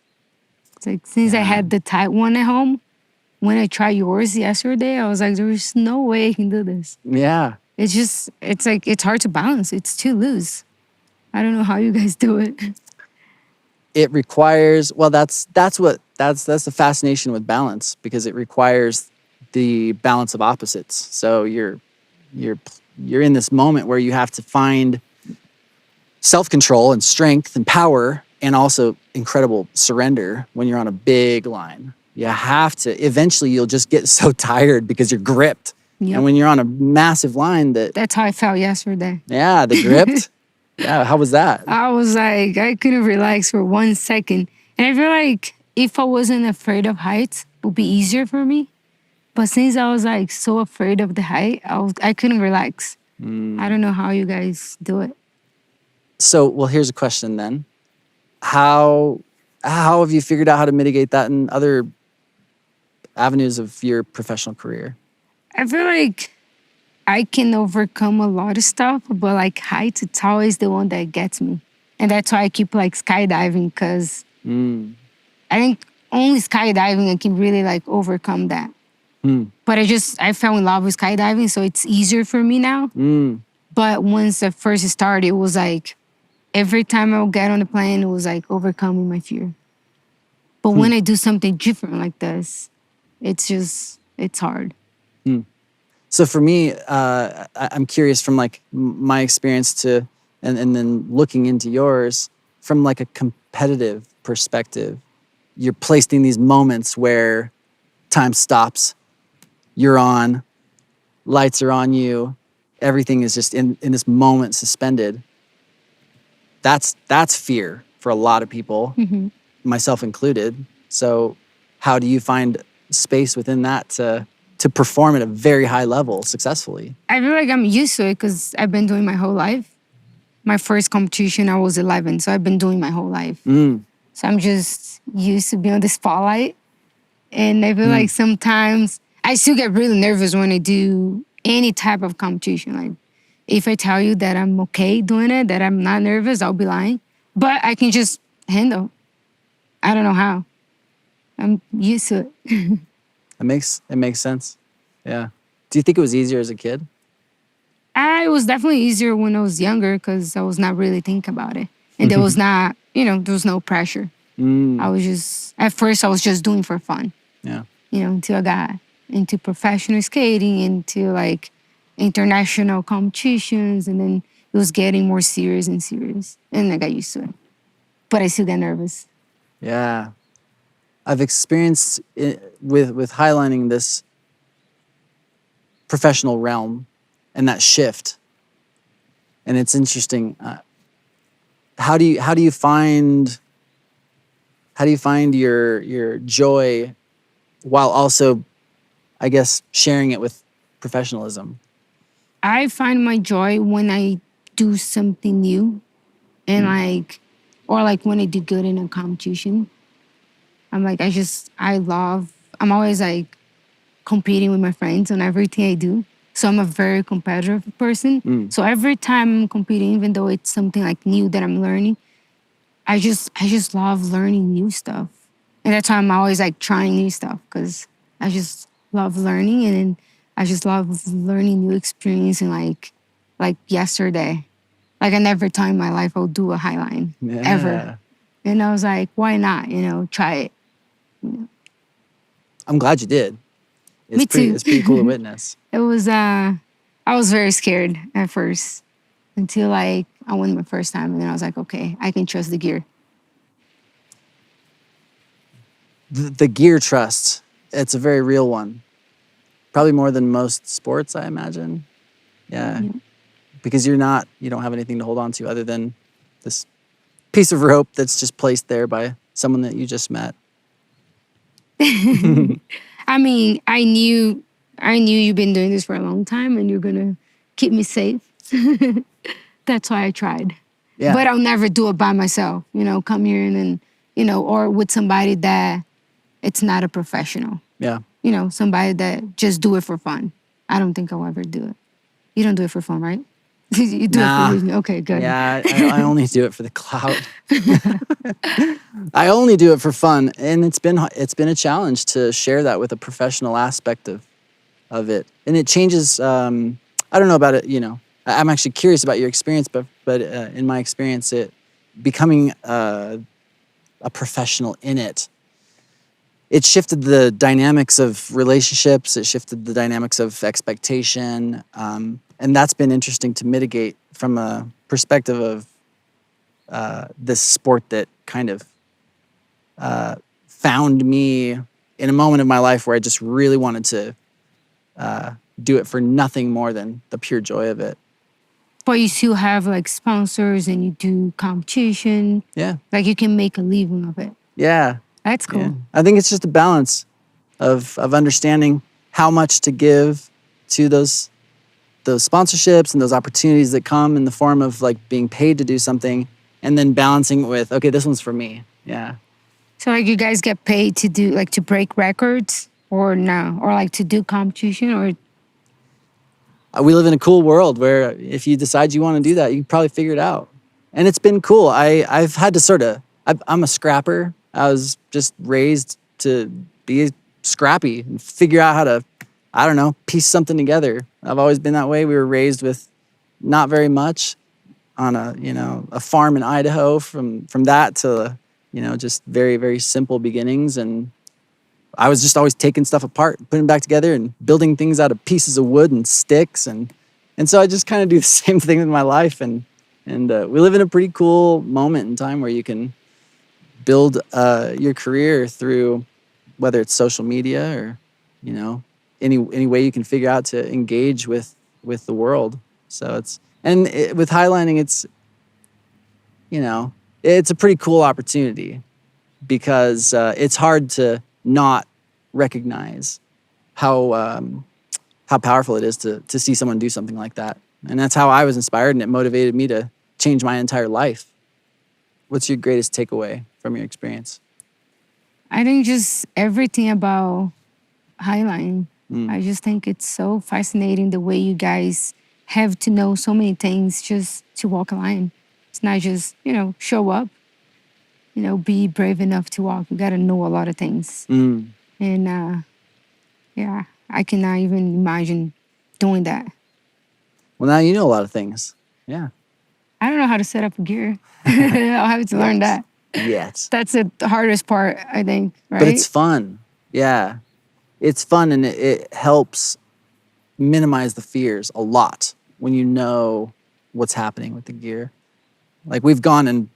It's like, since I had the tight one at home, when I tried yours yesterday, I was like, there's no way I can do this. Yeah. It's like, it's hard to balance. It's too loose. I don't know how you guys do it. It requires, well, that's the fascination with balance, because it requires the balance of opposites. So you're in this moment where you have to find self-control and strength and power, and also incredible surrender when you're on a big line. You have to, eventually you'll just get so tired because you're gripped. Yep. And when you're on a massive line That's how I felt yesterday. Yeah, the gripped. Yeah, how was that? I was like, I couldn't relax for 1 second. And I feel like if I wasn't afraid of heights, it would be easier for me. But since I was like so afraid of the height, I couldn't relax. I don't know how you guys do it. So, well, here's a question then. How have you figured out how to mitigate that in other avenues of your professional career? I feel like I can overcome a lot of stuff, but like heights, it's always the one that gets me. And that's why I keep like skydiving, because I think only skydiving I can really like overcome that. But I fell in love with skydiving, so it's easier for me now. But once I first started, it was like every time I would get on the plane, it was like overcoming my fear. But when I do something different like this, it's hard. So for me, I'm curious from like my experience to, and then looking into yours from like a competitive perspective. You're placed in these moments where time stops, you're on, lights are on you, everything is just in this moment suspended. That's fear for a lot of people, myself included. So how do you find space within that to perform at a very high level successfully? I feel like I'm used to it because I've been doing my whole life. My first competition, I was 11, so I've been doing my whole life. So I'm just used to being on the spotlight. And I feel like sometimes I still get really nervous when I do any type of competition. Like, if I tell you that I'm okay doing it, that I'm not nervous, I'll be lying. But I can just handle. I don't know how. I'm used to it. It makes sense. Yeah. Do you think it was easier as a kid? It was definitely easier when I was younger because I was not really thinking about it. And there was not, there was no pressure. At first I was just doing for fun. Yeah. Until I got into professional skating, into like international competitions, and then it was getting more serious and serious. And I got used to it. But I still get nervous. Yeah. I've experienced it with highlining this professional realm and that shift. And it's interesting. How do you find your joy while also, I guess, sharing it with professionalism? I find my joy when I do something new, and or when I do good in a competition. I'm always like competing with my friends on everything I do. So I'm a very competitive person. So every time I'm competing, even though it's something like new that I'm learning, I just love learning new stuff. And that's why I'm always like trying new stuff, because I just love learning, and then I just love learning new experience. And like yesterday, like I never thought in my life I would do a highline ever. And I was like, why not? Try it. I'm glad you did. Me too. It's pretty cool to witness. It was, I was very scared at first until I won my first time. And then I was like, okay, I can trust the gear. The gear trust, it's a very real one. Probably more than most sports, I imagine. Yeah. Because you don't have anything to hold on to other than this piece of rope that's just placed there by someone that you just met. I mean, I knew you've been doing this for a long time and you're gonna keep me safe. That's why I tried. Yeah. But I'll never do it by myself, come here and or with somebody that it's not a professional. Yeah. Somebody that just do it for fun. I don't think I'll ever do it. You don't do it for fun, right? You do it Nah. for reason. Okay, good. Yeah, I only do it for the clout. I only do it for fun, and it's been a challenge to share that with a professional aspect of it, and it changes. I don't know about it. I'm actually curious about your experience, but in my experience, it becoming a professional in it shifted the dynamics of relationships. It shifted the dynamics of expectation, and that's been interesting to mitigate from a perspective of this sport that kind of found me in a moment of my life where I just really wanted to do it for nothing more than the pure joy of it. But you still have like sponsors and you do competition. Yeah. Like you can make a living of it. Yeah. That's cool. Yeah. I think it's just a balance of understanding how much to give to those sponsorships and those opportunities that come in the form of like being paid to do something, and then balancing it with, okay, this one's for me. Yeah. So like you guys get paid to do like to break records or no? Or like to do competition or? We live in a cool world where if you decide you want to do that, you can probably figure it out. And it's been cool. I've had to I'm a scrapper. I was just raised to be scrappy and figure out how to, I don't know, piece something together. I've always been that way. We were raised with not very much on a farm in Idaho, from that to, just very, very simple beginnings. And I was just always taking stuff apart, putting it back together and building things out of pieces of wood and sticks. And so I just kind of do the same thing in my life. And we live in a pretty cool moment in time where you can build your career through whether it's social media or, any way you can figure out to engage with the world. So with highlining, it's a pretty cool opportunity because it's hard to not recognize how powerful it is to see someone do something like that. And that's how I was inspired, and it motivated me to change my entire life. What's your greatest takeaway from your experience? I think just everything about highlining. I just think it's so fascinating the way you guys have to know so many things just to walk a line. It's not just, show up, be brave enough to walk. You got to know a lot of things. And yeah, I cannot even imagine doing that. Well, now you know a lot of things. Yeah. I don't know how to set up a gear. I'll have to learn that. Yes. That's the hardest part, I think, right? But it's fun. Yeah. It's fun, and it helps minimize the fears a lot when you know what's happening with the gear. Like we've gone and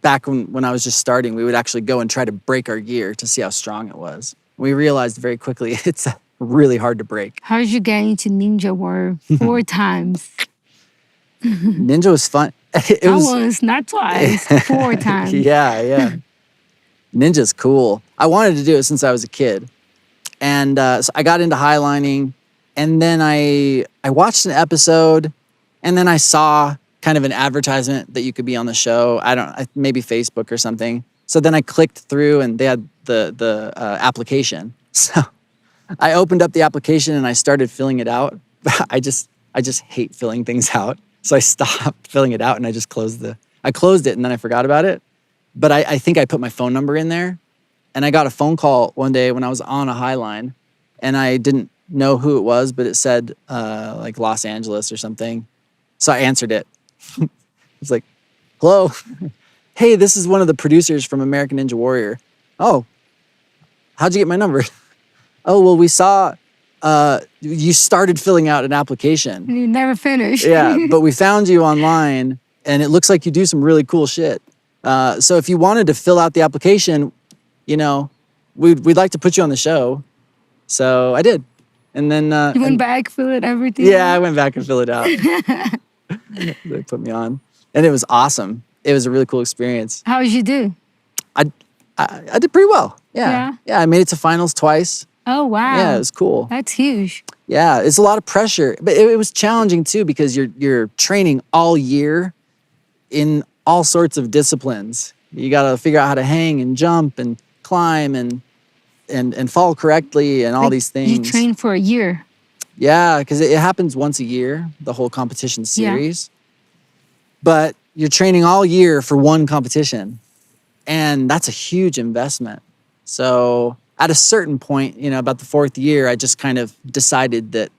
back when I was just starting, we would actually go and try to break our gear to see how strong it was. We realized very quickly it's really hard to break. How did you get into Ninja Warrior 4 times? Ninja was fun. Once, not twice, 4 times. Yeah. Ninja's cool. I wanted to do it since I was a kid. And so I got into highlining, and then I watched an episode, and then I saw kind of an advertisement that you could be on the show. Maybe Facebook or something. So then I clicked through, and they had the application. So I opened up the application and I started filling it out. I just hate filling things out. So I stopped filling it out, and I just closed it, and then I forgot about it. But I think I put my phone number in there, and I got a phone call one day when I was on a Highline, and I didn't know who it was, but it said like Los Angeles or something. So I answered it. It's like, hello. Hey, this is one of the producers from American Ninja Warrior. Oh, how'd you get my number? Oh, well, we saw you started filling out an application. And you never finished. Yeah, but we found you online, and it looks like you do some really cool shit. So if you wanted to fill out the application, we'd like to put you on the show. So I did. And then you went back, fill it, everything. Yeah, I went back and filled it out. They put me on, and it was awesome. It was a really cool experience. How did you do? I did pretty well. Yeah. I made it to finals twice. Oh, wow. Yeah, it was cool. That's huge. Yeah, it's a lot of pressure, but it was challenging too because you're training all year in all sorts of disciplines. You got to figure out how to hang and jump and climb and fall correctly and all Like, these things. You train for a year. Yeah, because it happens once a year, the whole competition series. But you're training all year for one competition, and that's a huge investment. So at a certain point, about the fourth year, I just kind of decided that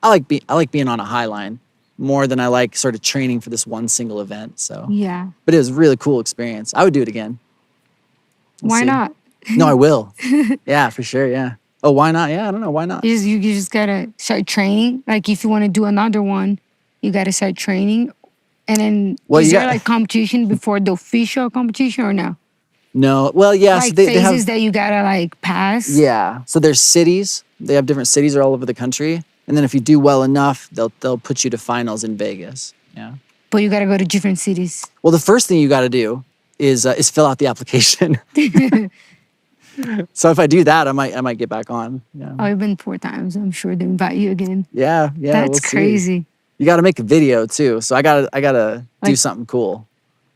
I like being on a Highline more than I like sort of training for this one single event. So Yeah. but it was a really cool experience. I would do it again. We'll Why see. not? No, I will. Yeah, for sure. Yeah. Oh, why not? Yeah, I don't know. Why not? You just gotta start training. Like if you want to do another one, you gotta start training. And then is there like competition before the official competition or no? No. Well, yeah. Like so they phases have, that you gotta like pass. Yeah. So there's cities. They have different cities all over the country, and then if you do well enough, they'll put you to finals in Vegas. Yeah. But you gotta go to different cities. Well, the first thing you got to do is fill out the application. So if I do that, I might get back on. Yeah. Oh, you've been 4 times. I'm sure they invite you again. Yeah. That's we'll see. crazy. You got to make a video too. So I gotta do something cool.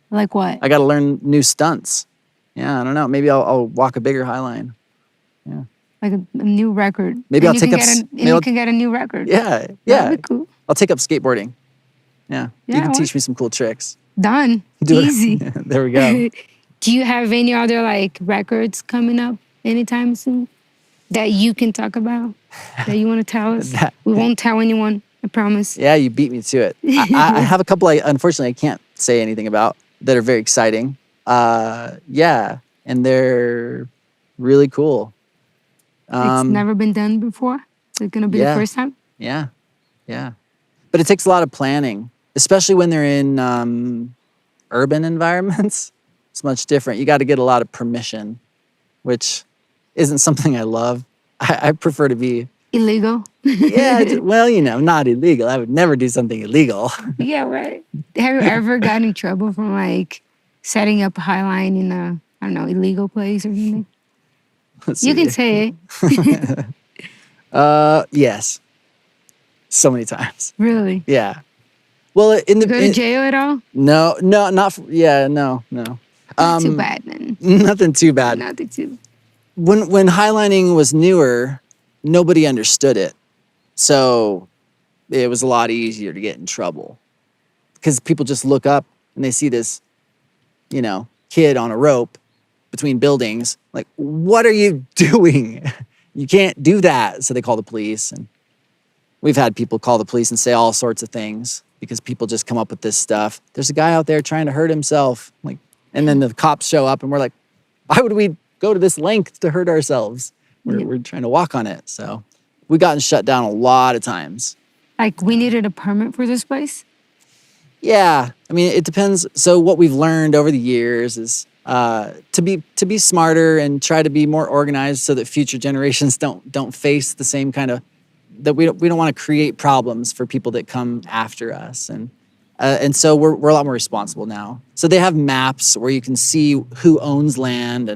Like what? I got to learn new stunts. Yeah, I don't know. Maybe I'll walk a bigger Highline. Yeah. Like a new record. Maybe and I'll take up. you can get a new record. Yeah. That'd be cool. I'll take up skateboarding. Yeah. You can teach me some cool tricks. Done. Do it. Easy. There we go. Do you have any other like records coming up anytime soon that you can talk about? That you want to tell us? We won't tell anyone. I promise. Yeah, you beat me to it. I have a couple unfortunately I can't say anything about that are very exciting. Yeah, and they're really cool. It's never been done before. It's gonna be the first time. Yeah, but it takes a lot of planning, especially when they're in urban environments. It's much different. You got to get a lot of permission, which isn't something I love. I prefer to be illegal. Yeah, well, not illegal. I would never do something illegal. Yeah, right. Have you ever gotten in trouble from like setting up a Highline in a, I don't know, illegal place or something? You can say it. Yes. So many times. Really? Yeah. Well, Go to jail at all? No, not. No. Not too bad then. Nothing too bad. Nothing too. When highlining was newer, nobody understood it, so it was a lot easier to get in trouble because people just look up and they see this, kid on a rope between buildings. Like, what are you doing? You can't do that. So they call the police, and we've had people call the police and say all sorts of things because people just come up with this stuff. There's a guy out there trying to hurt himself. And then the cops show up and we're like, why would we go to this length to hurt ourselves? We're trying to walk on it. So we've gotten shut down a lot of times. Like we needed a permit for this place? Yeah. I mean, it depends. So what we've learned over the years is to be smarter and try to be more organized so that future generations don't face the same kind of, that we don't want to create problems for people that come after us. And so we're a lot more responsible now. So they have maps where you can see who owns land,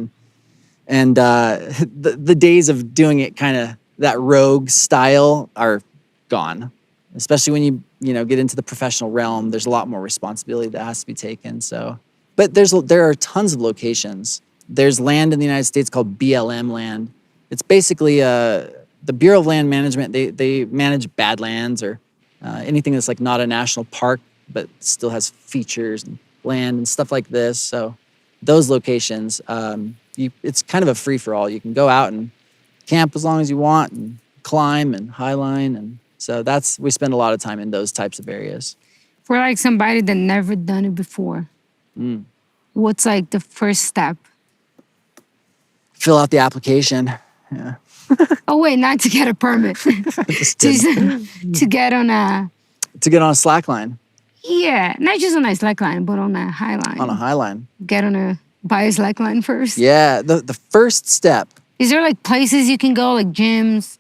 and the days of doing it kind of that rogue style are gone. Especially when you get into the professional realm, there's a lot more responsibility that has to be taken. So, but there are tons of locations. There's land in the United States called BLM land. It's basically the Bureau of Land Management. They manage badlands or anything that's like not a national park, but still has features and land and stuff like this. So those locations, it's kind of a free-for-all. You can go out and camp as long as you want and climb and highline. And so we spend a lot of time in those types of areas. For like somebody that never done it before, what's like the first step? Fill out the application. Yeah. Oh, wait, not to get a permit. to get on a... To get on a Slackline. Yeah, not just on a Slackline, but on a Highline. On a Highline. Buy a Slackline first. Yeah, the first step. Is there like places you can go, like gyms?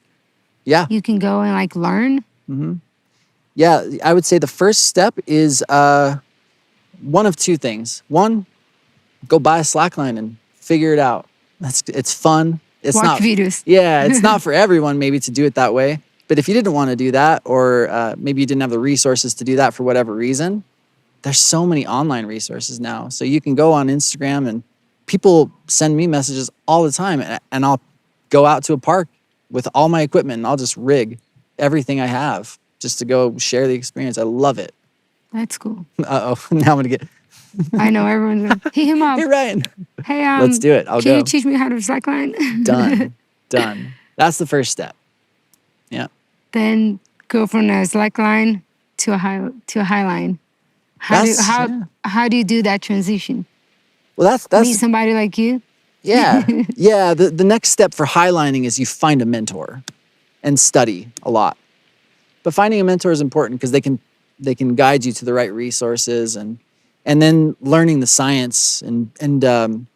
Yeah. You can go and like learn? Mm-hmm. Yeah, I would say the first step is one of two things. One, go buy a Slackline and figure it out. It's fun. it's Watch not videos. Yeah, it's not for everyone maybe to do it that way. But if you didn't want to do that, or maybe you didn't have the resources to do that for whatever reason, there's so many online resources now. So you can go on Instagram, and people send me messages all the time, and I'll go out to a park with all my equipment and I'll just rig everything I have just to go share the experience. I love it. That's cool. Uh-oh, now I'm going to get... I know everyone's going to hit him up. Hey, Ryan. Hey, let's do it. I'll can go. you teach me how to slackline? Done. That's the first step. Yeah. Then go from a slackline to a highline. How do you do that transition? Well, that's meet somebody like you. Yeah. The next step for highlining is you find a mentor and study a lot. But finding a mentor is important because they can guide you to the right resources, and then learning the science and one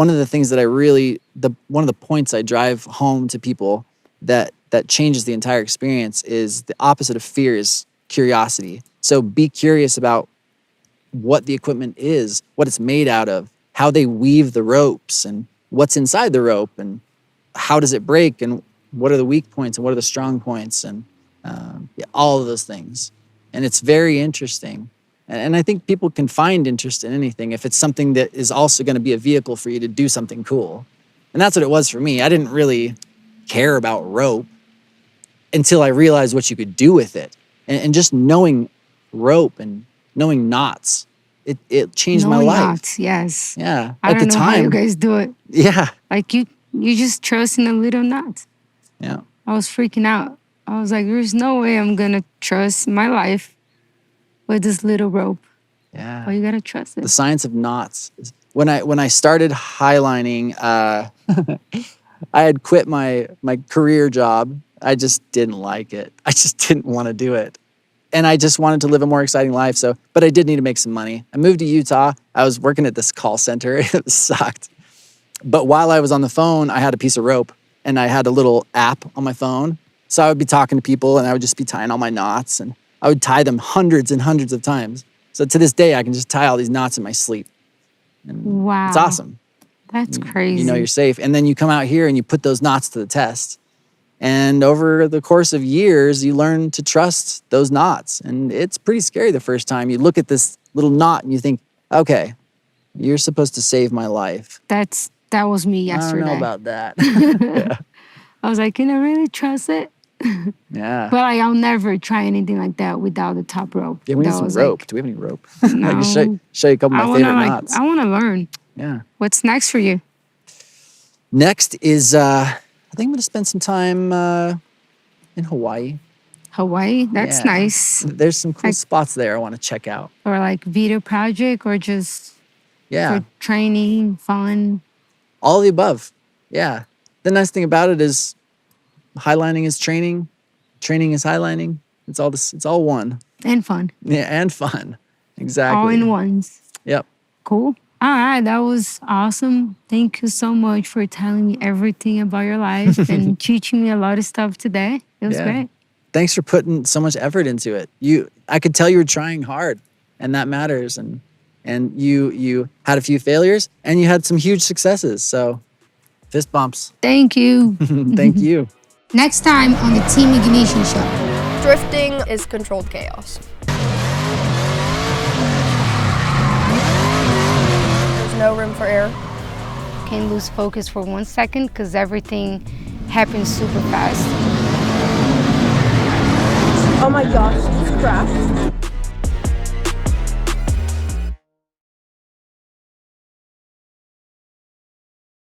of the things that one of the points I drive home to people that changes the entire experience is the opposite of fear is curiosity. So be curious about what the equipment is, what it's made out of, how they weave the ropes, and what's inside the rope, and how does it break, and what are the weak points and what are the strong points, and all of those things. And it's very interesting. And I think people can find interest in anything if it's something that is also going to be a vehicle for you to do something cool. And that's what it was for me. I didn't really care about rope until I realized what you could do with it. And just knowing rope and knowing knots, it changed my life. Knots, yes. Yeah. I don't know how you guys do it. Yeah. Like you just trust in a little knot. Yeah. I was freaking out. I was like, there's no way I'm going to trust my life with this little rope. Yeah. Well, you got to trust it. The science of knots. When I started highlining, I had quit my career job. I just didn't like it. I just didn't want to do it. And I just wanted to live a more exciting life. But I did need to make some money. I moved to Utah. I was working at this call center. It sucked. But while I was on the phone, I had a piece of rope and I had a little app on my phone. So I would be talking to people and I would just be tying all my knots, and I would tie them hundreds and hundreds of times. So to this day, I can just tie all these knots in my sleep. And wow. It's awesome. That's crazy. You know you're safe. And then you come out here and you put those knots to the test. And over the course of years, you learn to trust those knots. And it's pretty scary the first time. You look at this little knot and you think, okay, you're supposed to save my life. That was me yesterday. I don't know about that. Yeah. I was like, can I really trust it? Yeah. But I'll never try anything like that without the top rope. Yeah, we need some rope. Do we have any rope? No. I can show you a couple of my favorite knots. I want to learn. Yeah. What's next for you? Next is, I think I'm going to spend some time in Hawaii. Hawaii? That's nice. There's some cool spots there I want to check out. Or like video project, or just for training, fun? All of the above. Yeah. The nice thing about it is highlining is training. Training is highlining. It's all one. And fun. Yeah, and fun. Exactly. All in ones. Yep. Cool. All right, that was awesome. Thank you so much for telling me everything about your life and teaching me a lot of stuff today. It was great. Thanks for putting so much effort into it. I could tell you were trying hard, and that matters. And you had a few failures, and you had some huge successes. So, fist bumps. Thank you. Thank you. Next time on the Team Ignition Show. Drifting is controlled chaos. No room for error. Can't lose focus for 1 second because everything happens super fast. Oh my gosh, this crashed.